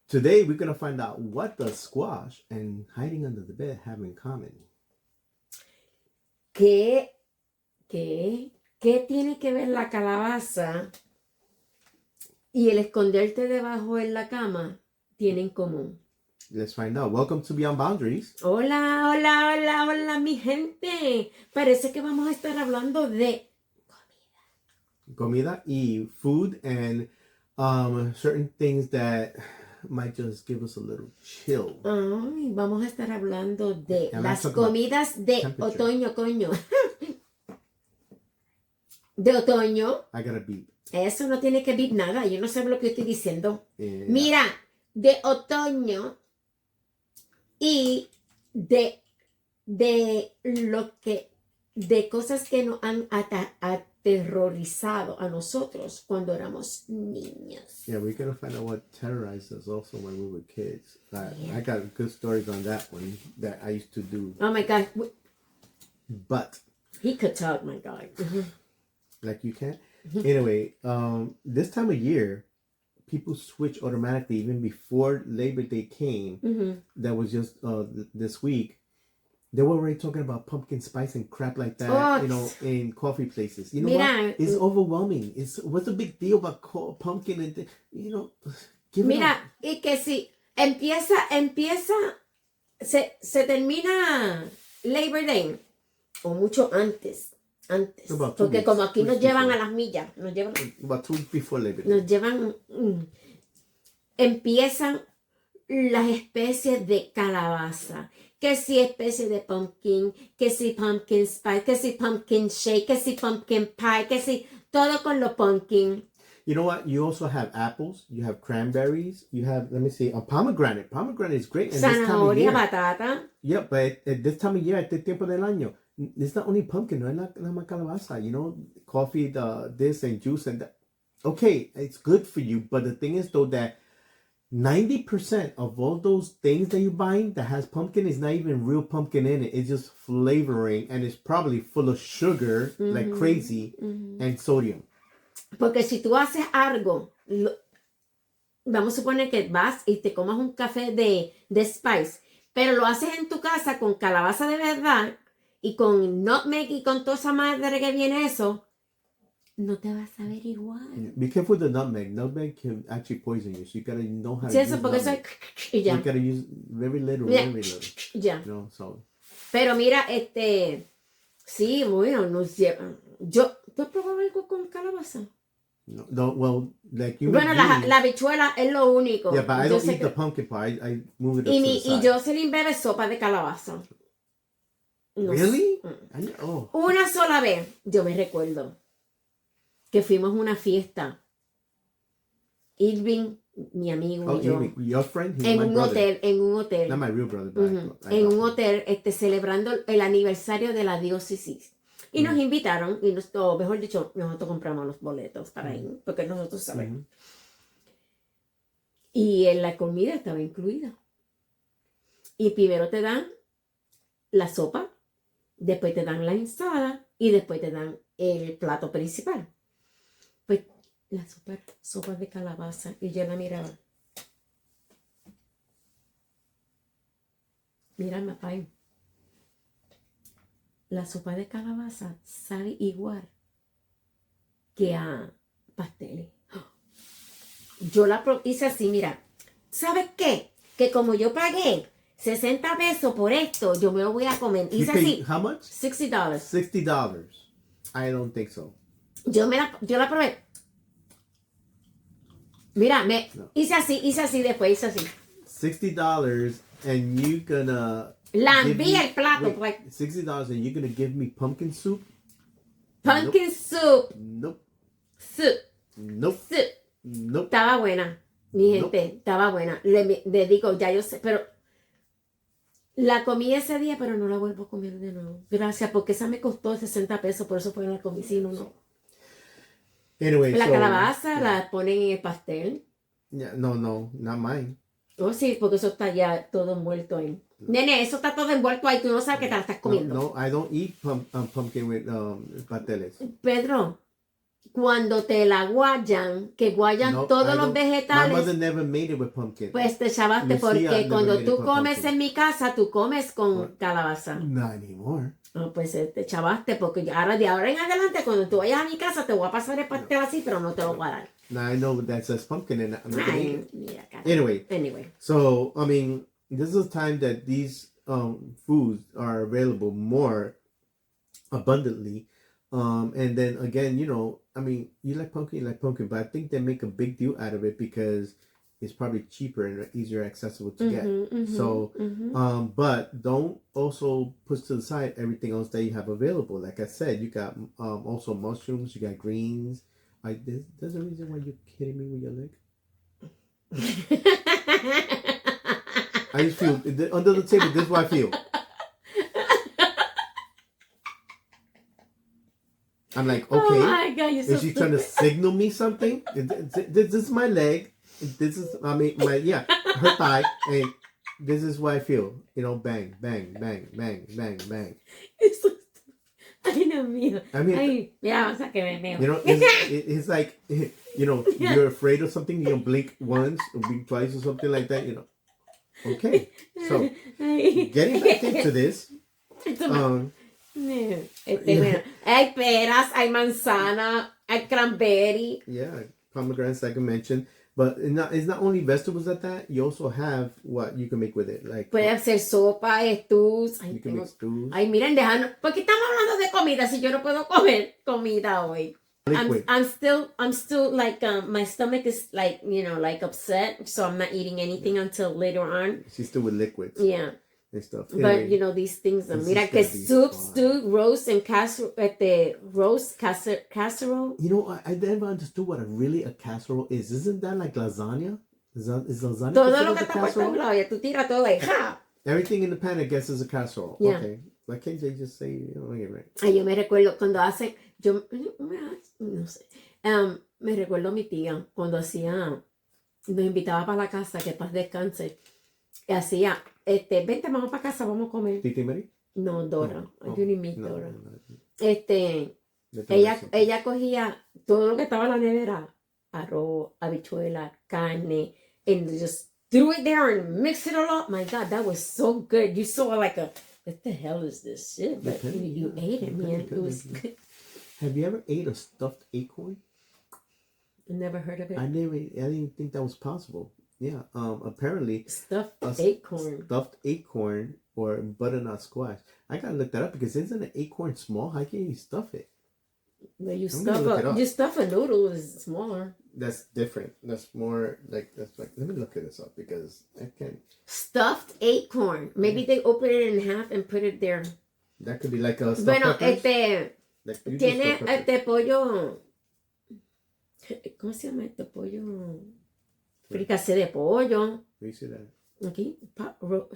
Today we're going to find out what does squash and hiding under the bed have in common. ¿Qué tiene que ver la calabaza y el esconderte debajo de la cama tiene en común? Let's find out. Welcome to Beyond Boundaries. Hola, hola, hola, hola, mi gente. Parece que vamos a estar hablando de Comida y food and certain things that might just give us a little chill. Ay, vamos a estar hablando de And las comidas de otoño, coño. De otoño. I got a beep. Eso no tiene que ver nada. Yo no sé lo que estoy diciendo. Yeah. Mira, de otoño y de cosas que nos han aterrorizado a nosotros cuando éramos niños. Yeah, we're going to find out what terrorized us also when we were kids. Yeah. I got good stories on that one that I used to do. Oh my God. But He could talk, my God. like you can. Anyway, this time of year, people switch automatically even before Labor Day came. That was just this week. They were already talking about pumpkin spice and crap like that, in coffee places. You know what? It's overwhelming. What's the big deal about pumpkin and give it up. Y que si se termina Labor Day o mucho antes, porque como aquí nos llevan a las millas, nos llevan about 2 weeks before Labor Day. Nos llevan, empiezan las especies de calabaza, que si especie de pumpkin, que si pumpkin spice, que si pumpkin shake, que si pumpkin pie, que si todo con los pumpkin. You know what? You also have apples, you have cranberries, you have, let me see, a pomegranate. Pomegranate is great. And Zanahoria, batata. Yeah, but at this time of year, at this tiempo del año, it's not only pumpkin, no es nada más calabaza, coffee, this and juice and that. Okay, it's good for you, but the thing is though that 90% of all those things that you're buying that has pumpkin is not even real pumpkin in it. It's just flavoring and it's probably full of sugar like crazy and sodium. Porque si tú haces algo, vamos a suponer que vas y te comas un café de spice, pero lo haces en tu casa con calabaza de verdad y con nutmeg y con toda esa madre que viene eso, no te vas a ver igual. Be careful with the nutmeg. Nutmeg can actually poison you, so you gotta know how to use eso, porque nutmeg. Eso y ya. You gotta use very little. Ya. So. Pero mira, sí, bueno, nos llevan. ¿Tú has probado algo con calabaza? No, well, like you. Bueno, la habichuela es lo único. Yeah, but I don't eat the pumpkin pie. I move it up to the side. Y Jocelyn bebe sopa de calabaza. No Really? Oh. Una sola vez, yo me recuerdo que fuimos a una fiesta. Irving, mi amigo y yo. Your friend? En un hotel. Not my real brother, but en un hotel, celebrando el aniversario de la diócesis. Y nos invitaron, o mejor dicho, nosotros compramos los boletos para ir, porque nosotros sabemos. Y en la comida estaba incluida. Y primero te dan la sopa, después te dan la ensalada y después te dan el plato principal. Pues la sopa de calabaza, y yo la miraba. Mira, papá. La sopa de calabaza sabe igual que a pasteles. Yo la hice así, mira. ¿Sabes qué? Que como yo pagué 60 pesos por esto, yo me lo voy a comer. Hice así. How much? $60. $60. I don't think so. Yo la probé. Mira, hice así, después hice así. $60 and you gonna... Lambí el plato. Wait, $60 and you're gonna give me pumpkin soup? Pumpkin soup. Nope. Soup. Nope. Soup. Nope. Estaba buena, mi gente, estaba buena. Le digo, ya yo sé, pero la comí ese día, pero no la vuelvo a comer de nuevo. Gracias, porque esa me costó 60 pesos, por eso fue en la comida, si no. Anyway, la calabaza la ponen en el pastel. Yeah, no, not mine. Oh, sí, porque eso está ya todo envuelto ahí. Nene, eso está todo envuelto ahí, tú no sabes que te la estás comiendo. No, I don't eat pumpkin with pasteles. Pedro, cuando te la guayan, que guayan No, todos I los don't. My vegetales, mother never made it with pumpkin. pues te chavaste Lucia porque never cuando made it tú with comes pumpkin. en mi casa, tú comes con What? calabaza. Not anymore. No, pues te chavaste porque de ahora en adelante cuando tú vayas a mi casa te voy a pasar el pastel así, pero no te lo voy a dar. Now I know that says pumpkin and I'm not gonna eat it. Mira, cara. Anyway, so I mean, this is a time that these foods are available more abundantly. And then again, you know, I mean, you like pumpkin, but I think they make a big deal out of it because it's probably cheaper and easier accessible to get. So, but don't also put to the side everything else that you have available. Like I said, you got also mushrooms, you got greens. There's a reason why you're kidding me with your leg. I just feel under the table. This is what I feel. I'm like, okay, Oh my God, you're so is she trying to signal me something? This is my leg. This is, I mean, her thigh, and this is what I feel. You know, bang, bang, bang, bang, bang, bang. Ay, Dios mío. I mean, Ay, mira, vamos a que me meo. you know, it's like, you know, you're afraid of something, you know, blink once, or blink twice, or something like that, you know. Okay, so getting back into this, Bueno, hay peras, hay manzana, hay cranberry. yeah, pomegranates, like I mentioned, but it's not only vegetables at that. You also have what you can make with it, like puede hacer sopa, stews. you can make stews. Ay, miren, dejando, ¿por qué estamos hablando de comida si yo no puedo comer comida hoy? I'm still like my stomach is like, you know, like upset, so I'm not eating anything until later on. She's still with liquids. Yeah. And stuff. But Anyway, you know these things. Mira is que gonna be soup, fun. stew, roast, and casserole. You know, I never understood what a casserole is. Isn't that like lasagna? Is lasagna Todo lo considered que a está puesto a un casserole? lado, ya tú tiras todo ahí. ¡Ja! Everything in the pan, I guess, is a casserole. Yeah. Okay. Why can't they just say, you know, right? Ay, yo me recuerdo cuando hace, no sé, me recuerdo a mi tía cuando hacía, nos invitaba para la casa, que paz descanse, y hacía, vente, vamos para casa, vamos a comer. Titi Mary? No, Dora, Oh, yo ni mi no, Dora. no. Ella cogía todo lo que estaba en la nevera, arroz, habichuela, carne, and just threw it there and mixed it all up. My God, that was so good. You saw like what the hell is this shit? But you ate it, man. It was good. Have you ever ate a stuffed acorn? Never heard of it. I didn't think that was possible. Yeah. Apparently Stuffed a acorn. Stuffed acorn or butternut squash. I gotta look that up because isn't an acorn small? How can you stuff it? Well, you I'm stuff a noodle is smaller. That's different. That's more like let me look this up because I can't. Stuffed acorn. Maybe they open it in half and put it there. That could be like a stuffed Bueno, peppers. Like, you do tiene stuffed peppers. pollo. ¿Cómo se llama este pollo? Fricasé de pollo. Where you see that? Aquí,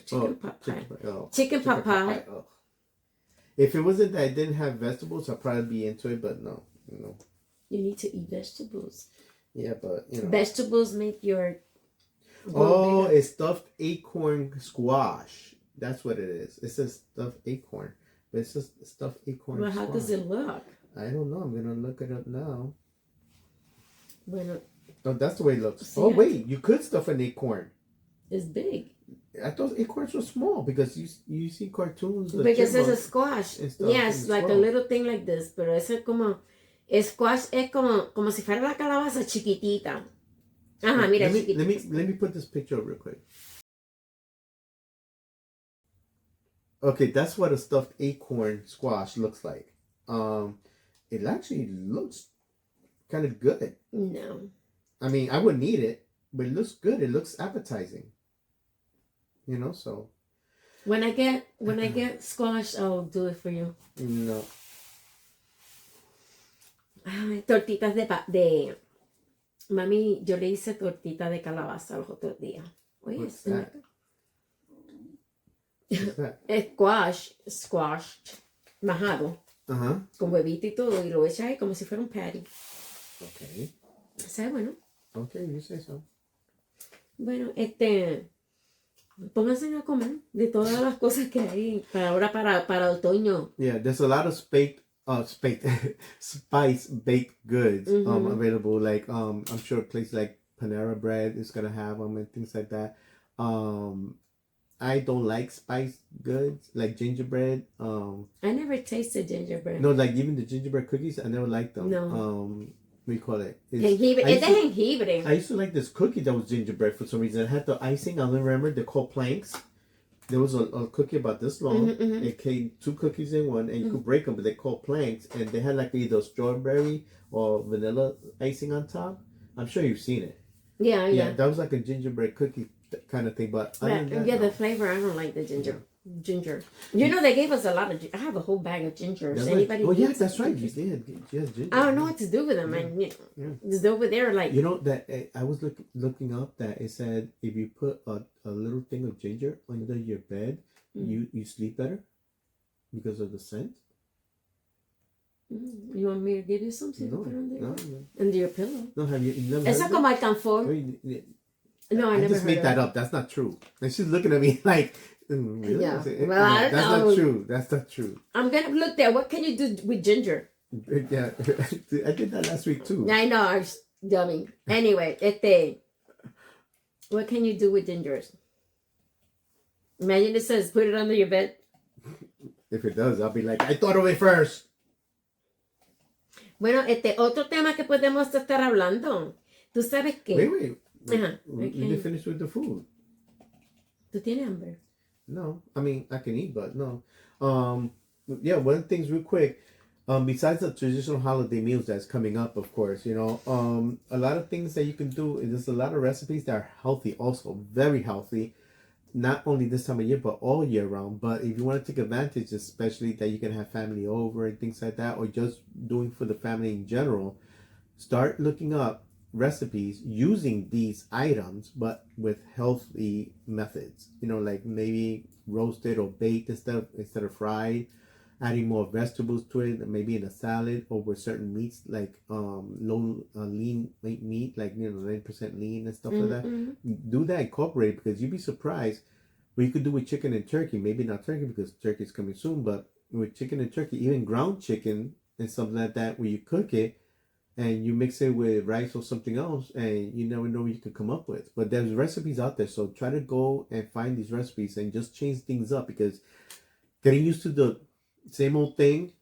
chicken pot pie. Oh, Chicken pot pie. Oh. If it wasn't that I didn't have vegetables, I'd probably be into it. But no. You need to eat vegetables. Yeah, but you know. Vegetables make your. Oh, it's stuffed acorn squash. That's what it is. It says stuffed acorn, but it's just stuffed acorn. Well, how squash. does it look? I don't know. I'm gonna look it up now. Bueno, Oh, that's the way it looks. See, Oh wait, you could stuff an acorn. it's big. I thought acorns were small because you see cartoons. Because it's a squash. and stuff Yes, in like a swirl. little thing like this. Pero eso es como. Squash es como si fuera la calabaza chiquitita. Ajá, mira, chiquitita. Let me put this picture up real quick. Okay, that's what a stuffed acorn squash looks like. It actually looks kind of good. No. I mean, I wouldn't eat it, but it looks good. It looks appetizing. You know, so. When I get squash, I'll do it for you. No. Ay, tortitas de mami, yo le hice tortita de calabaza los otros días. Oye, What's that? What's that? Squash majado, Uh-huh. con huevito y todo, y lo echas ahí como si fuera un patty. Okay. ¿Sabes? Bueno. Okay, you say so. Bueno, pónganse a comer de todas las cosas que hay para ahora, para otoño. Yeah, there's a lot of baked spice baked goods Mm-hmm. available. Like I'm sure a place like Panera Bread is gonna have them and things like that. Um, I don't like spiced goods like gingerbread. I never tasted gingerbread. No, like even the gingerbread cookies, I never liked them. No. What do you call it? Jengibre. Es de jengibre. I used to like this cookie that was gingerbread for some reason. It had the icing. I don't remember. They're called planks. There was a cookie about this long. Mm-hmm, mm-hmm. It came 2 cookies in one, and you could break them, but they're called planks. And they had like either strawberry or vanilla icing on top. I'm sure you've seen it. Yeah. That was like a gingerbread cookie kind of thing. But The flavor, I don't like the ginger. You know, they gave us a lot of. I have a whole bag of gingers. Anybody? Oh yeah, that's right. You did. Yes, ginger. I don't know what to do with them, and it's over there like. You know that I was looking up that it said if you put a little thing of ginger under your bed, you sleep better because of the scent. You want me to give you something to put under under your pillow? No, have you never? Esa como alcanfor. No, I never just made that up. That's not true. And she's looking at me like. Really? Yeah. Well, I don't know. That's not true. That's not true. I'm gonna look there. What can you do with ginger? Yeah, I did that last week too. I know, I was dummy. Anyway, what can you do with gingers? Imagine it says put it under your bed. If it does, I'll be like, I thought of it first. Bueno, otro tema que podemos estar hablando. ¿Tú sabes qué? Wait. Ajá. We didn't finish with the food. ¿Tú tienes hambre? No, I mean I can eat, but no. Yeah, one of the things real quick. Besides the traditional holiday meals that's coming up, of course, you know, a lot of things that you can do. There's a lot of recipes that are healthy, also very healthy. Not only this time of year, but all year round. But if you want to take advantage, especially that you can have family over and things like that, or just doing for the family in general, start looking up recipes using these items but with healthy methods, you know, like maybe roasted or baked instead of fried, adding more vegetables to it, maybe in a salad, or with certain meats like low lean meat, like 9% lean and stuff like that. Do that, incorporate it, because you'd be surprised what you could do with chicken and turkey. Maybe not turkey because turkey is coming soon, but with chicken and turkey, even ground chicken and something like that, where you cook it and you mix it with rice or something else, and you never know what you could come up with. But there's recipes out there, so try to go and find these recipes and just change things up, because getting used to the same old thing,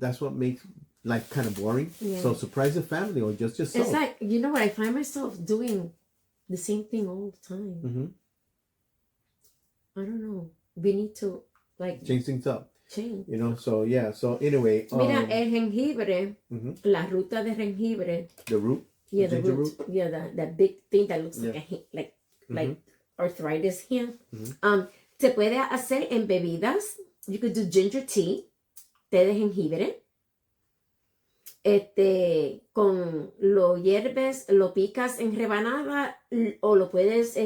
that's what makes life kind of boring. Yeah. So surprise the family or just yourself. It's like, you know what, I find myself doing the same thing all the time. Mm-hmm. I don't know. We need to change things up. Change. So yeah. So anyway. Mira, el jengibre, la ruta de jengibre. The root? Yeah, the root. Yeah, that big thing that looks like arthritis here. Se puede hacer en bebidas. You could do ginger tea, té de jengibre. Lo hierves, lo picas en rebanada o lo puedes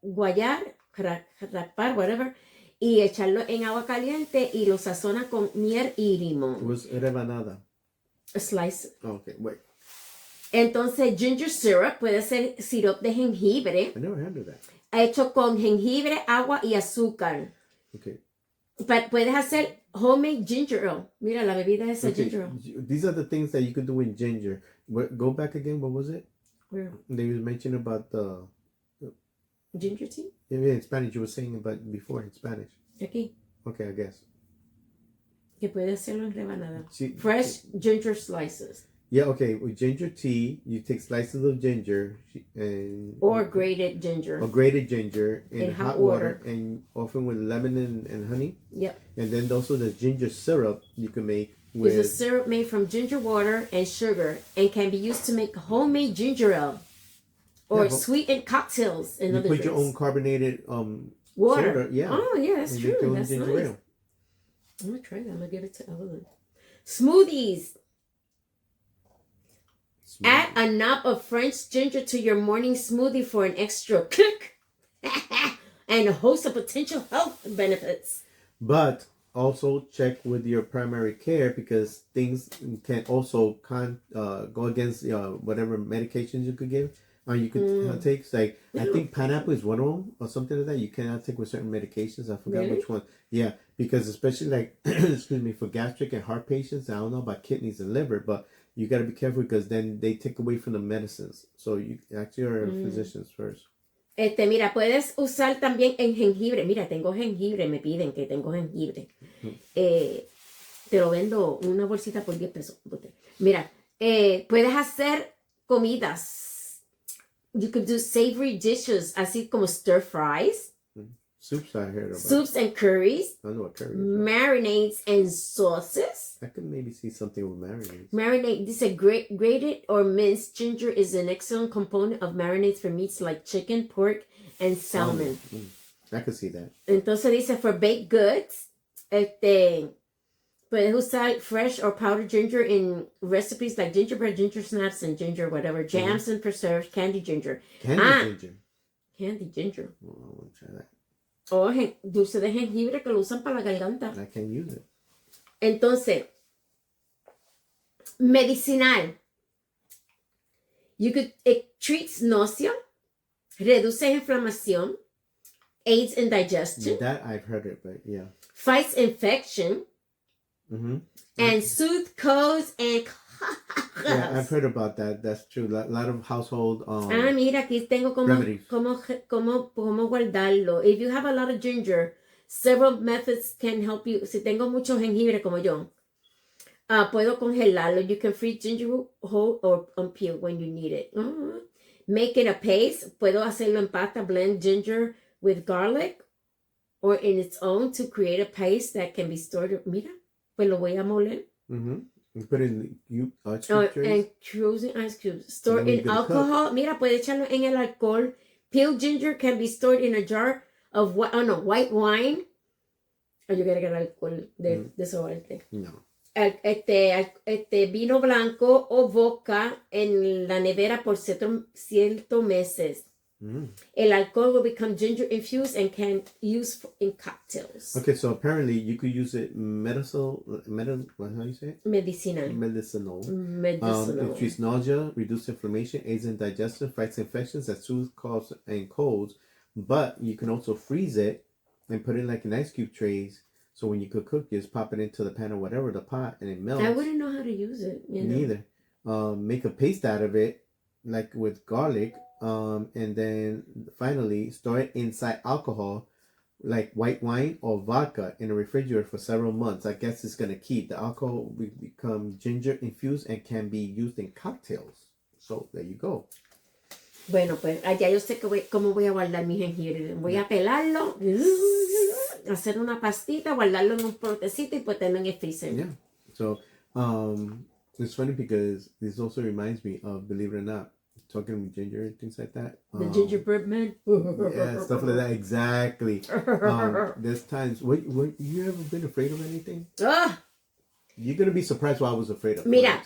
guayar, raspar, whatever, y echarlo en agua caliente y lo sazona con miel y limón. What's rebanada? A slice. Okay, wait. Entonces, ginger syrup puede ser sirope de jengibre. I never heard of that. Hecho con jengibre, agua y azúcar. Okay. But puedes hacer homemade ginger ale. Mira, la bebida es ginger ale. These are the things that you can do with ginger. Go back again. What was it? Where? They was mentioning about the ginger tea? Yeah, in Spanish. You were saying about before in Spanish. Aquí. Okay, I guess. Que puede hacerlo en rebanada. Fresh ginger slices. Yeah, okay. With ginger tea, you take slices of ginger or grated ginger. Or grated ginger in hot water, and often with lemon and honey. Yep. And then also the ginger syrup you can make with. It's a syrup made from ginger water and sugar, and can be used to make homemade ginger ale or sweetened cocktails and other drinks. You put your own carbonated water. Soda, yeah. Oh yeah, that's true. That's nice. Ale. I'm gonna try that. I'm gonna give it to Evelyn. Smoothies. Add a knob of French ginger to your morning smoothie for an extra kick and a host of potential health benefits. But also check with your primary care, because things can also go against whatever medications you could give. Or you could take, like, I think pineapple is one of them or something like that. You cannot take with certain medications. I forgot Really? which one. Yeah, because especially like, excuse me, for gastric and heart patients, I don't know about kidneys and liver, but you got to be careful because then they take away from the medicines. So you actually are physicians first. Mira, puedes usar también en jengibre. Mira, tengo jengibre, me piden que tengo jengibre. Te lo vendo una bolsita por 10 pesos. Mira, puedes hacer comidas. You could do savory dishes, así como stir fries. Soups I heard about. Soups and curries. I don't know what curry is. Marinades and sauces. I could maybe see something with marinades. Marinade. This is grated or minced ginger is an excellent component of marinades for meats like chicken, pork, and salmon. I could see that. Entonces dice for baked goods, puedes usar fresh or powdered ginger in recipes like gingerbread, ginger snaps, and ginger whatever, jams and preserves, candied ginger. Ginger. Candied ginger. Oh, I want to try that. O dulce de jengibre que lo usan para la garganta. I can't use it. Entonces, medicinal. It treats nausea, reduce inflamación, aids in digestion. That I've heard it, but yeah. Fights infection. And soothe colds and coughs. Yeah, I've heard about that. That's true. A lot of household mira, aquí tengo como guardarlo. If you have a lot of ginger, several methods can help you. Si tengo mucho jengibre como yo, puedo congelarlo. You can freeze ginger whole or unpeel when you need it. Make it a paste. Puedo hacerlo en pasta. Blend ginger with garlic or in its own to create a paste that can be stored. Mira, pues lo voy a moler. You put it in ice and frozen ice cubes. Store in alcohol. Mira, puede echarlo en el alcohol. Peeled ginger can be stored in a jar of white wine. Oh, you gotta get alcohol de desodorante. No. Vino blanco o vodka en la nevera por ciertos meses. El alcohol will become ginger infused and can use in cocktails. Okay, so apparently you could use it how do you say it? Medicinal. It treats nausea, reduces inflammation, aids in digestion, fights infections, that soothes coughs and colds. But you can also freeze it and put it like in ice cube trays. So when you cook, you just pop it into the pan or whatever, the pot, and it melts. I wouldn't know how to use it. Neither. Make a paste out of it, like with garlic. And then finally store it inside alcohol like white wine or vodka in a refrigerator for several months. I guess it's gonna keep. The alcohol will become ginger infused and can be used in cocktails. So there you go. Bueno, pues allá yo sé cómo voy a guardar mi jengibre. Voy a pelarlo, hacer una pastita, guardarlo en un potecito y ponerlo en el freezer. Yeah. So it's funny because this also reminds me of, believe it or not, talking with ginger and things like that. The gingerbread man. Yeah, stuff like that. Exactly. There's times. What you ever been afraid of anything? You're gonna be surprised what I was afraid of. Mira.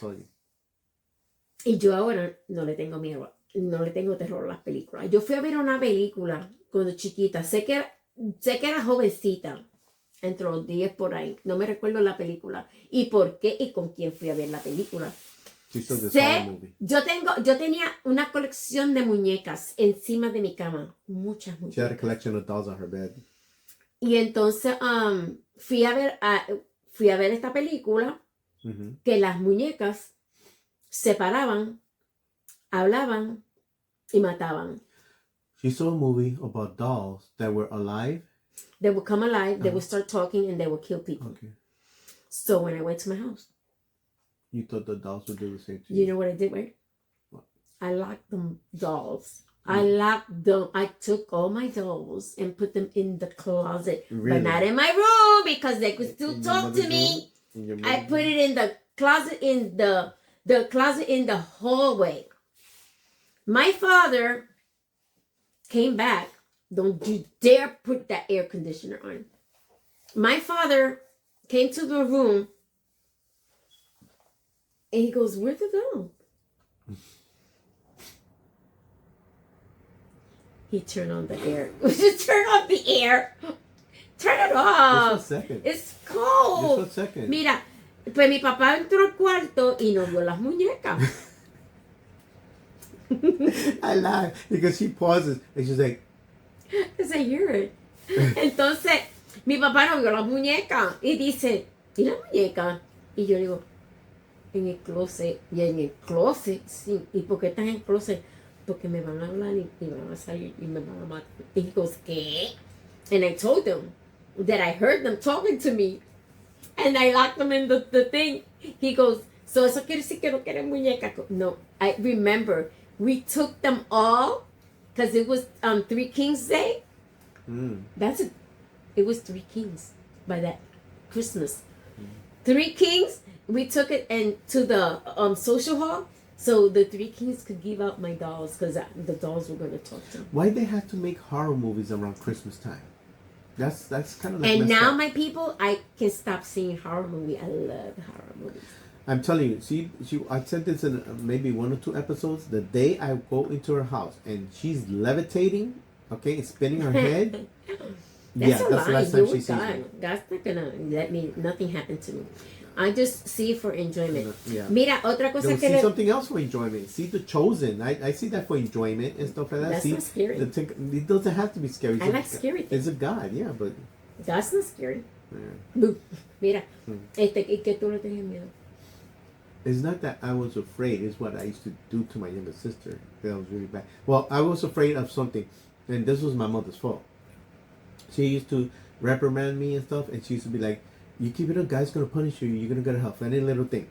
Y yo ahora no le tengo miedo, no le tengo terror a las películas. Yo fui a ver una película cuando chiquita. Sé que era jovencita, entre los 10 por ahí. No me recuerdo la película. Y por qué y con quién fui a ver la película. Yo tenía una colección de muñecas encima de mi cama. Muchas muñecas. She had a collection of dolls on her bed. Y entonces fui a ver esta película que las muñecas se paraban, hablaban y mataban. She saw a movie about dolls that were alive. They would come alive, they would start talking, and they would kill people. Okay. So when I went to my house, you thought the dolls would do the same to you? You know what I did, right? What? I locked the dolls. I locked them. I took all my dolls and put them in the closet. Really? But not in my room because they could still talk to me. I put it in the closet in the closet in the hallway. My father came back. Don't you dare put that air conditioner on. My father came to the room and he goes, "Where'd it go?" He turned on the air. Turn off the air. Turn it off. Just 1 second. It's cold. Just 1 second. Mira, pues mi papá entró al cuarto y no vio las muñecas. I laugh because she pauses and she's like, I hear it. Entonces, mi papá no vio la muñeca y dice, ¿y la muñeca? Y yo le digo, en el closet. Y en el closet, sí. ¿Y por qué estás en el closet? Porque me van a hablar y van a salir y me van a matar. Y he goes, ¿qué? And I told them that I heard them talking to me. And I locked them in the thing. He goes, so eso quiere decir que no quieren muñeca. No, I remember we took them all because it was Three Kings Day. It was Three Kings by that Christmas. Three Kings, we took it and to the social hall so the Three Kings could give out my dolls because the dolls were going to talk to me. why they have to make horror movies around Christmas time? That's kind of like And messed now, up. my people, I can stop seeing horror movie. I love horror movies. I'm telling you, I said this in maybe 1 or 2 episodes. The day I go into her house and she's levitating, okay, and spinning her head. That's yeah, a that's the lie. last time You're she with sees God. me. God's not gonna let me. Nothing happen to me. I just see it for enjoyment. Yeah. Mira, otra cosa They'll que see something else for enjoyment. See The Chosen. I see that for enjoyment and stuff like that. That's see, not scary. It doesn't have to be scary. I like scary things. It's a God, yeah, but That's not scary. yeah. Boo. Mira, ¿y qué tú le tenías miedo? It's not that I was afraid. It's what I used to do to my younger sister. That was really bad. Well, I was afraid of something, and this was my mother's fault. She used to reprimand me and stuff, and she used to be like, "You keep it up, God's gonna punish you. You're gonna get help for any little thing."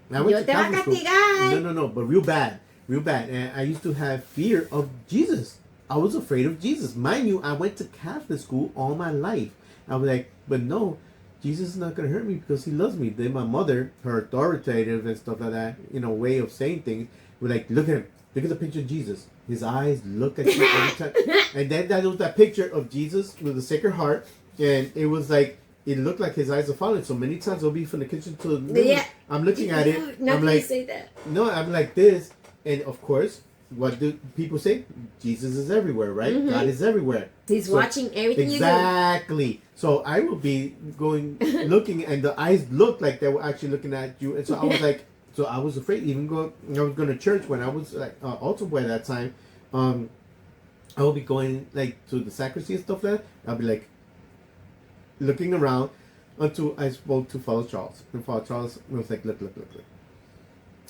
And I went Yo to te va a Catholic school. castigar. No, but real bad. And I used to have fear of Jesus. I was afraid of Jesus. Mind you, I went to Catholic school all my life. I was like, but no, Jesus is not going to hurt me because he loves me. Then my mother, her authoritative and stuff like that, way of saying things, was like, look at him. Look at the picture of Jesus. His eyes look at you every time. And then that was that picture of Jesus with the Sacred Heart. And it was like, it looked like his eyes are falling. So many times I'll be from the kitchen to the living room. Yeah. I'm looking at it. Not I'm that you like, say that. no, I'm like this. And of course, what do people say? Jesus is everywhere, right? Mm-hmm. God is everywhere. He's watching everything Exactly. So I will be going, looking, and the eyes looked like they were actually looking at you. And so I was like, so I was afraid. Even I was going to church when I was like altar boy at that time. I would be going like to the sacristy and stuff like that. I'll be like looking around until I spoke to Father Charles. And Father Charles was like, look.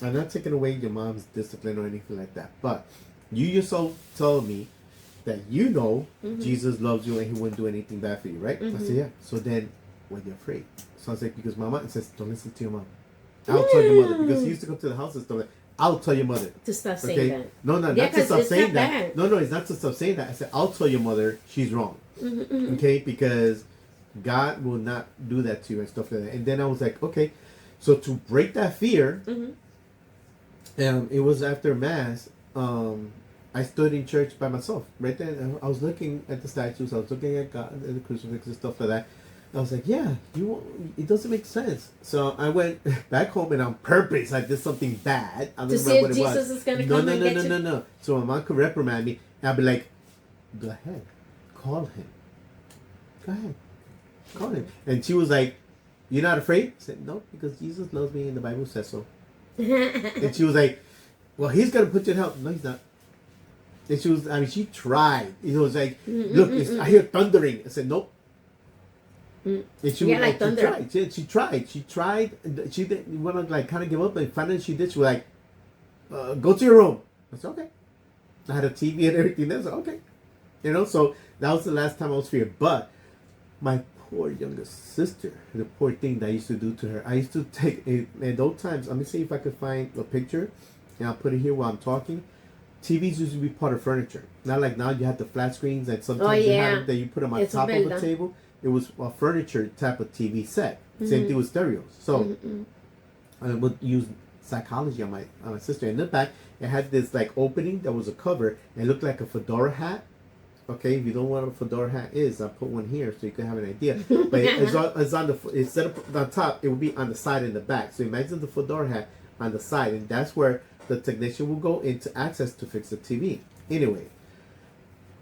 I'm not taking away your mom's discipline or anything like that. But you yourself told me that Jesus loves you and he wouldn't do anything bad for you, right? I said, yeah. So then, why are you afraid? So I was like, because Mama says, don't listen to your mom. I'll tell your mother. Because he used to come to the house and stuff like I'll tell your mother. To stop saying that. No, not to stop saying that. No, it's not to stop saying that. I said, I'll tell your mother she's wrong. Okay? Because God will not do that to you and stuff like that. And then I was like, okay. So to break that fear, it was after Mass. I stood in church by myself. Right then, I was looking at the statues. I was looking at God and the crucifix and stuff like that. I was like, yeah, it doesn't make sense. So I went back home and on purpose I did something bad. I don't To remember see what if it was. Jesus is going to come and get you. No. So my mom could reprimand me. And I'd be like, go ahead. Call him. Go ahead. Call him. And she was like, you're not afraid? I said, no, because Jesus loves me and the Bible says so. And she was like, well, he's going to put you in hell. No, he's not. And she tried. It was like, look, I hear thundering. I said, nope. And she Yeah, like thunder. She tried. She didn't want to like kind of give up, and finally she did. She was like, "Go to your room." I said, "Okay." I had a TV and everything. I said, "Okay." So that was the last time I was feared. But my poor younger sister, the poor thing that I used to do to her, I used to take it. And those times, let me see if I could find a picture, and I'll put it here while I'm talking. TVs used to be part of furniture. Not like now you have the flat screens, and sometimes you have them that you put them on top of the table. It was a furniture type of TV set. Same thing with stereos. So I would use psychology on my sister. In the back, it had this like opening that was a cover. It looked like a fedora hat. Okay, if you don't know what a fedora hat is, I'll put one here so you can have an idea. But it's on the instead of on top, it would be on the side and the back. So imagine the fedora hat on the side, and that's where the technician will go into access to fix the TV. Anyway.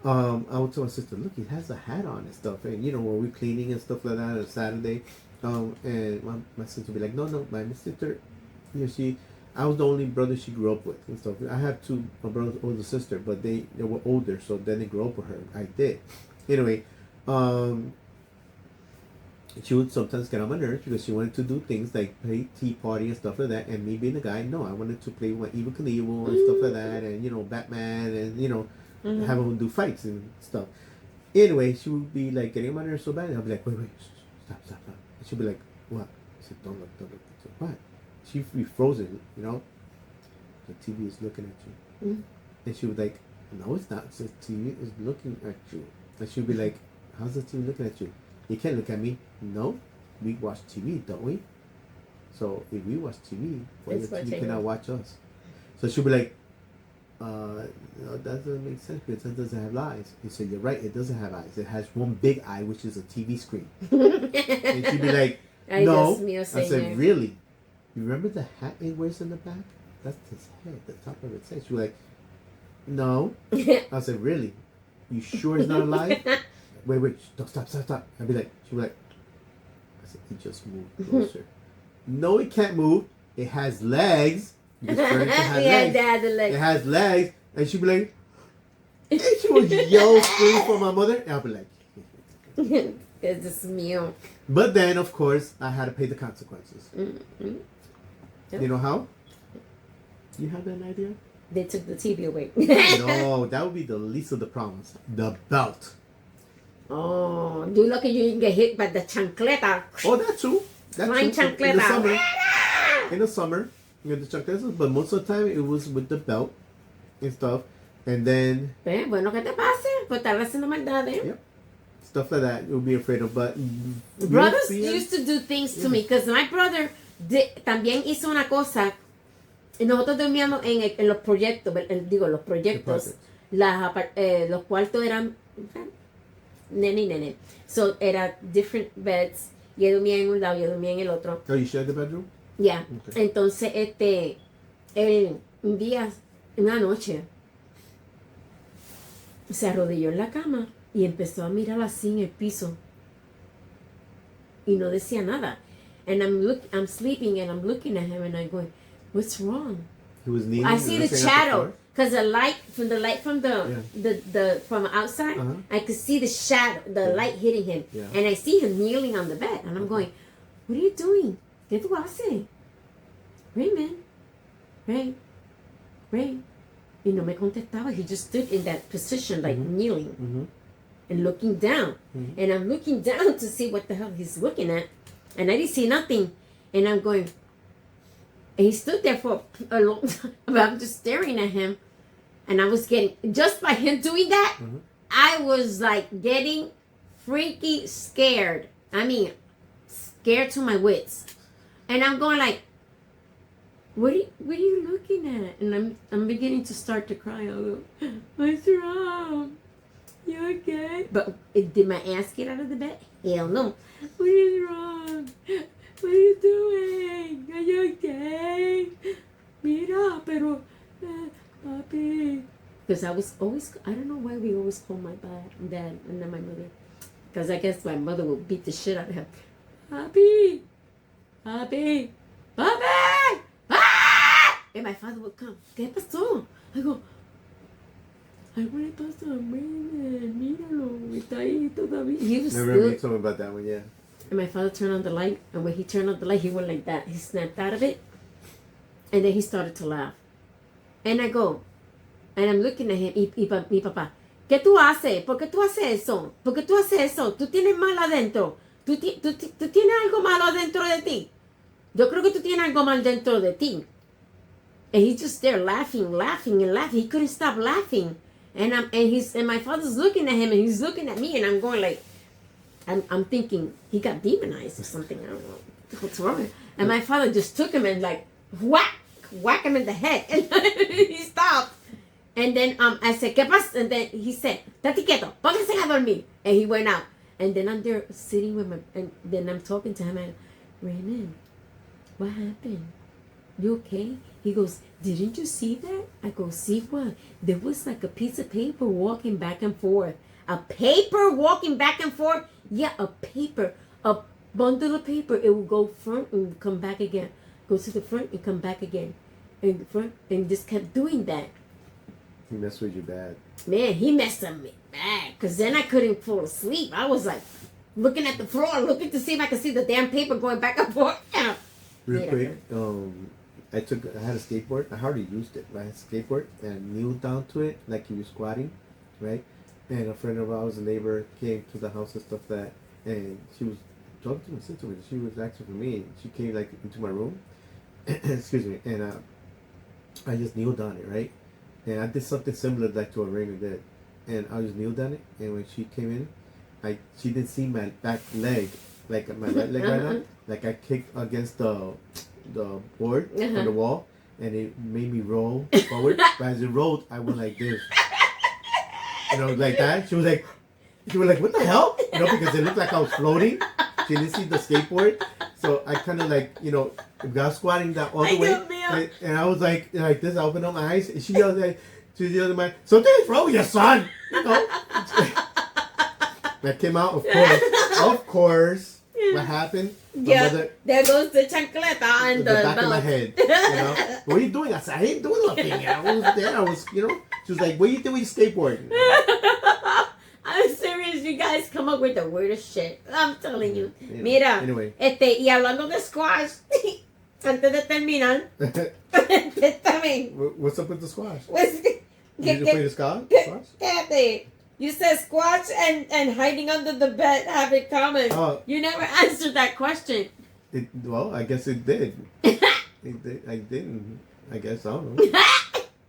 I would tell my sister, look, he has a hat on and stuff, and when we're cleaning and stuff like that on a Saturday, and my sister would be like, no, my sister, she I was the only brother she grew up with and stuff. I have two, my brother's older sister, but they were older, so then they grew up with her. I did. Anyway, she would sometimes get on my nerves because she wanted to do things like play tea party and stuff like that. And me being the guy, no, I wanted to play with Evil Knievel and stuff like that, and Batman, and have them do fights and stuff. Anyway, she would be like getting on my nerves so bad, and I'd be like, wait, stop. And she'd be like, what? I said, don't look. I said, what? She'd be frozen, The TV is looking at you. And she was like, no, it's not. The TV is looking at you. And she'd be like, how's the TV looking at you? You can't look at me. No, we watch TV, don't we? So if we watch TV, why the TV cannot watch us? So she'll be like, no, that doesn't make sense because it doesn't have eyes. He said, you're right, it doesn't have eyes. It has one big eye, which is a TV screen. And she'd be like, no. I said, really? You remember the hat he wears in the back? That's his head, the top of his head. She was like, no. I said, really? You sure it's not alive? Wait, don't stop. I'd be like, she'd be like, I said, he just moved closer. No, it can't move. It has legs. This furniture has legs. It has legs. And she'd be like, and she would yell, scream for my mother. And I'd be like, it's just meal. But then, of course, I had to pay the consequences. Mm-hmm. Yep. You know how? You have an idea? They took the TV away. No, that would be the least of the problems. The belt. Oh, you lucky you didn't get hit by the chancleta. Oh, that too. Flying chancleta. In the summer, you get the chancletas, but most of the time it was with the belt and stuff. And then... Bueno, ¿qué te pase? Pues estar haciendo maldades. Yep. Stuff like that, you'll be afraid of. But brothers used to do things to me, because my brother también hizo una cosa. Nosotros dormíamos en los proyectos, los proyectos. Los cuartos eran nene. So, era different beds. Y él dormía en un lado, yo dormía en el otro. Oh, you shared the bedroom? Yeah. Okay. Entonces, él, un día, una noche, se arrodilló en la cama y empezó a mirar así en el piso. Y no decía nada. And I'm sleeping and I'm looking at him and I'm going, what's wrong? He was kneeling. I see the shadow. Because the light from from outside, I could see the shadow, the light hitting him. Yeah. And I see him kneeling on the bed. And I'm going, what are you doing? ¿Qué tú haces? Ray. Y no me contestaba. He just stood in that position, like kneeling and looking down. And I'm looking down to see what the hell he's looking at. And I didn't see nothing. And I'm going, and he stood there for a long time. I'm just staring at him. And I was getting, just by him doing that, I was like getting freaky scared. I mean, scared to my wits. And I'm going like, what are you looking at? And I'm beginning to start to cry. I go, what's wrong? You okay? But did my ass get out of the bed? Hell no. What is wrong? What are you doing? Are you okay? Mira, pero, papi. Because I was always, I don't know why we always call my dad and then my mother. Because I guess my mother would beat the shit out of him. Papi. Ah! And my father would come. ¿Qué pasó? I go, algo le pasa a Raymond. Míralo. Está ahí todavía. He was I remember you told me about that one, yeah. And my father turned on the light. And when he turned on the light, he went like that. He snapped out of it. And then he started to laugh. And I go, and I'm looking at him. Mi papá, ¿qué tú haces? ¿Por qué tú haces eso? ¿Por qué tú haces eso? ¿Tú tienes mal adentro? ¿Tú tienes algo malo adentro de ti? Yo creo que tú tienes algo mal dentro de ti. And he's just there laughing. He couldn't stop laughing. And my father's looking at him and he's looking at me and I'm going like, I'm thinking he got demonized or something. I don't know what's wrong. And my father just took him and like whack him in the head. And he stopped. And then I said, ¿qué pasa? And then he said, "Tati quieto, póngase a dormir." And he went out. And then I'm there sitting with and then I'm talking to him and, Raymond, what happened? You okay? He goes, didn't you see that? I go, see what? There was like a piece of paper walking back and forth. A paper walking back and forth? Yeah, a paper. A bundle of paper. It will go front and come back again. Go to the front and come back again. and just kept doing that. He messed with you bad. Man, he messed up me bad. Because then I couldn't fall asleep. I was like looking at the floor, looking to see if I could see the damn paper going back and forth. Real quick, I had a skateboard. I hardly used it. I had a skateboard and I kneeled down to it like you were squatting, right? And a friend of ours, a neighbor, came to the house and stuff like that, and she was talking to my sister. She was asking for me. She came like into my room. Excuse me, and I just kneeled on it, right? And I did something similar like to what Raymond did, and I just kneeled on it. And when she came in, she didn't see my back leg, like my right leg right now. Like I kicked against the board on the wall, and it made me roll forward. But as it rolled, I went like this, like that. She was like, "What the hell?" Because it looked like I was floating. She didn't see the skateboard, so I kind of got squatting down all the way, and I was like this. I opened up my eyes, and she yelled like to the other man, "Something is wrong with your son," That came out, of course. What happened? Yeah, there goes the chancleta and the back belt. of my head. What are you doing? I said, I ain't doing nothing. I was there. I was, She was like, what do you do with your skateboard? I'm serious, you guys come up with the weirdest shit. I'm telling you. Mira, anyway. Y hablando de squash, antes de terminar, también. What's up with the squash? You just play the squash? Cállate. You said squash and hiding under the bed have in common. You never answered that question. Well, I guess it did. I didn't. I guess, I don't know.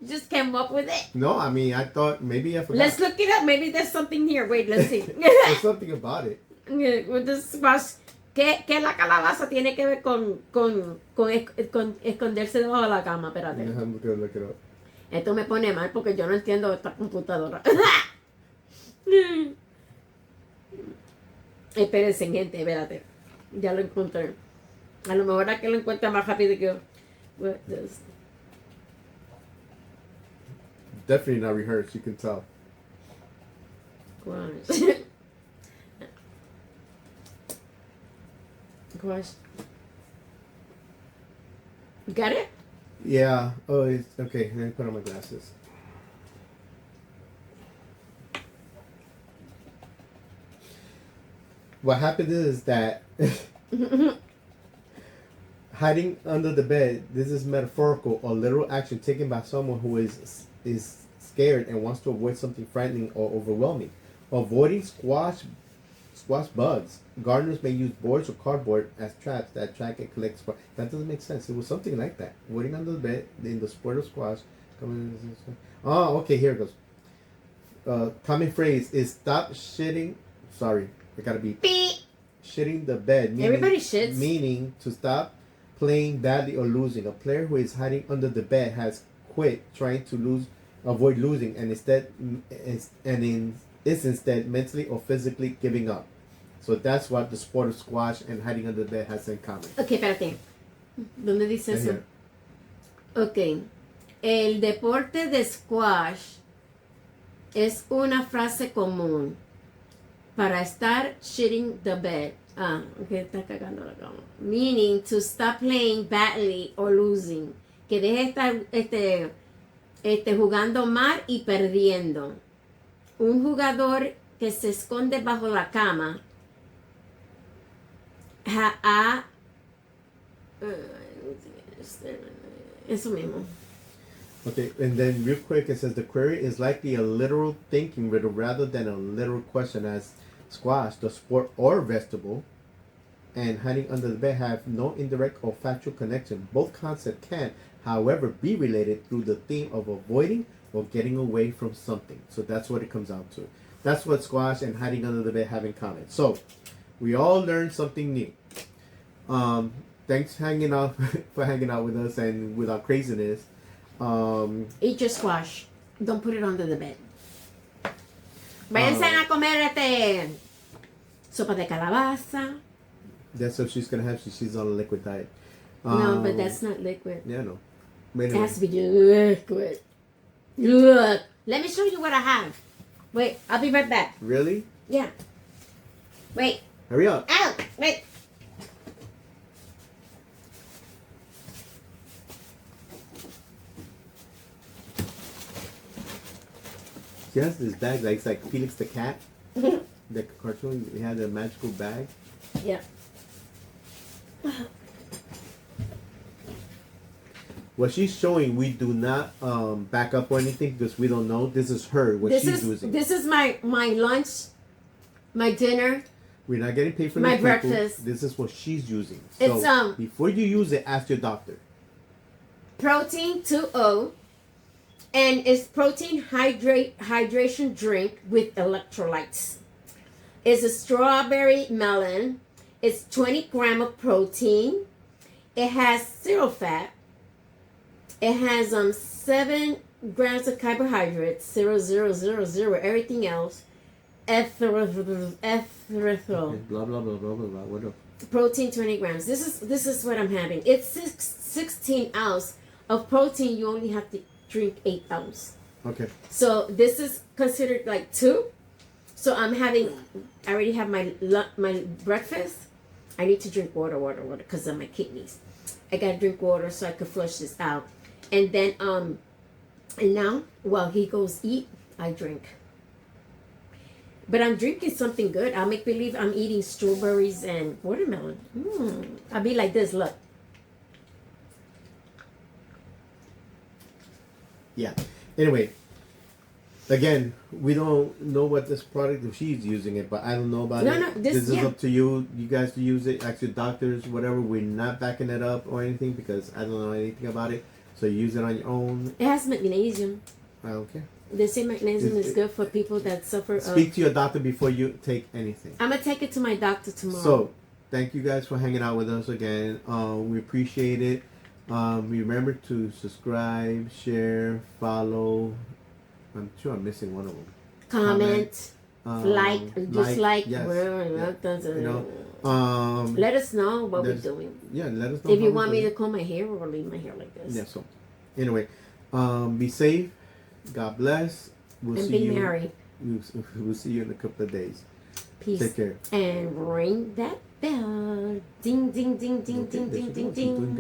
You just came up with it? No, I mean, I thought maybe I forgot. Let's look it up. Maybe there's something here. Wait, let's see. There's something about it. With the squash. ¿Qué la calabaza tiene que ver con esconderse debajo de la cama? Espérate. I'm going to look it up. Esto me pone mal porque yo no entiendo esta computadora. Espérense, gente, espérate. Ya lo encontré. A lo mejor que lo encuentre más rápido que yo. Definitely not rehearsed, you can tell. Gosh. Got it? Yeah. Oh, it's okay. Let me put on my glasses. What happened is that hiding under the bed, this is metaphorical or literal action taken by someone who is scared and wants to avoid something frightening or overwhelming. Avoiding squash bugs. Gardeners may use boards or cardboard as traps that attract and collect squash. That doesn't make sense. It was something like that. Avoiding under the bed in the sport of squash. Oh, okay, here it goes. Common phrase is stop shitting. Sorry, I gotta be beep. Shitting the bed. Everybody shits. Meaning to stop playing badly or losing. A player who is hiding under the bed has quit trying to avoid losing, and is instead mentally or physically giving up. So that's what the sport of squash and hiding under the bed has in common. Ok, espérate. ¿Dónde dice eso? Ok. El deporte de squash es una frase común para estar shitting the bed. Ok, está cagando la cama. Meaning to stop playing badly or losing. Que deje estar jugando mal y perdiendo. Un jugador que se esconde bajo la cama eso mismo. Okay, and then real quick it says the query is likely a literal thinking riddle rather than a literal question, as squash, the sport or vegetable, and hiding under the bed have no indirect or factual connection. Both concepts can, however, be related through the theme of avoiding or getting away from something. So that's what it comes out to. That's what squash and hiding under the bed have in common. So we all learned something new. Thanks for hanging out with us and with our craziness. Eat your squash. Don't put it under the bed. Váyanse a comer sopa de calabaza. That's what she's gonna have. She's on a liquid diet. No, but that's not liquid. Yeah, no. It has to be liquid. Look. Let me show you what I have. Wait, I'll be right back. Really? Yeah. Wait. Hurry up. Ow! Wait. She has this bag like it's like Felix the cat. The cartoon. He had a magical bag. Yeah. What she's showing, we do not back up or anything because we don't know. This is her. What she's using. This is my lunch, my dinner. We're not getting paid for My the breakfast. This is what she's using. It's, So before you use it, ask your doctor. Protein 2O, and it's protein hydration drink with electrolytes. It's a strawberry melon. It's 20 grams of protein. It has 0 fat. It has 7 grams of carbohydrates, 0, 0, 0, 0, everything else. Erythritol. Okay, blah blah blah blah blah blah. What else? Protein 20 grams. This is what I'm having. It's 16 ounce of protein. You only have to drink 8 ounce. Okay. So this is considered like 2. So I'm having. I already have my breakfast. I need to drink water because of my kidneys. I gotta drink water so I could flush this out. And then and now while he goes eat, I drink. But I'm drinking something good. I'll make believe I'm eating strawberries and watermelon. I'll be like this, look. Yeah. Anyway, again, we don't know what this product, if she's using it, but I don't know about it. No, this is up to you. You guys to use it. Ask your doctors, whatever. We're not backing it up or anything because I don't know anything about it. So use it on your own. It has magnesium. Okay. They say magnesium is good for people that suffer. Speak to your doctor before you take anything. I'm gonna take it to my doctor tomorrow. So, thank you guys for hanging out with us again. We appreciate it. Remember to subscribe, share, follow. I'm sure I'm missing one of them. Comment, dislike, yes, let us know what we're doing. Yeah, let us know. If you want me to comb my hair or leave my hair like this. Yeah. So, anyway, be safe. God bless. We'll and see be you. merry. We'll see you in a couple of days. Peace. Take care. And ring that bell. Ding, ding, ding, ding, ding, ding, ding, ding.